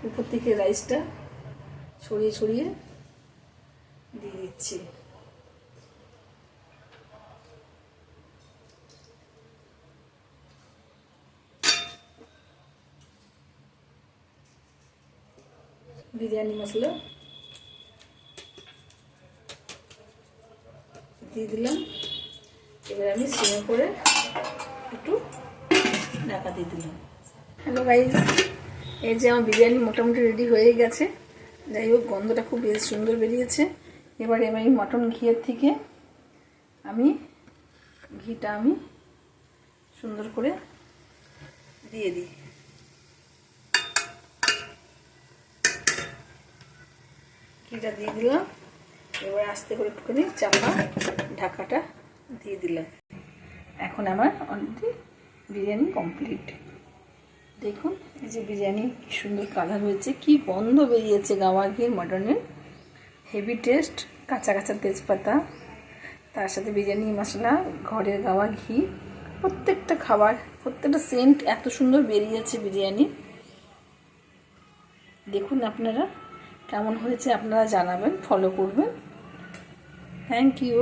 উপর থেকে রাইসটা ছড়িয়ে ছড়িয়ে দিয়ে দিচ্ছি। বিরিয়ানি মশলা দিয়ে দিলাম। এবার আমি সিমে করে একটু ঢাকা দিয়ে দিলাম। হ্যালো গাইস, এই যে আমার বিরিয়ানি মোটামুটি রেডি হয়ে গেছে। যাই হোক, গন্ধটা খুব বেশ সুন্দর বেরিয়েছে। এবারে আমি মটন ঘিয়ের থেকে ঘিটা আমি সুন্দর করে দিয়ে দিই। ঘিটা দিয়ে দিলাম। এবার আস্তে করে একটুখানি চাপা ঢাকাটা দিয়ে দিলাম। এখন আমার অলরেডি বিরিয়ানি কমপ্লিট। দেখুন এই যে বিরিয়ানি কি সুন্দর কালার হয়েছে, কি গন্ধ বেরিয়েছে গাওয়া ঘির মটনের, হেভি টেস্ট। কাঁচা কাঁচা তেজপাতা, তার সাথে বিরিয়ানি মশলা, ঘরের গাওয়া ঘি, প্রত্যেকটা খাবার, প্রত্যেকটা সেন্ট এত সুন্দর বেরিয়েছে বিরিয়ানি। দেখুন আপনারা কেমন হয়েছে আপনারা জানাবেন, ফলো করবেন। Thank you.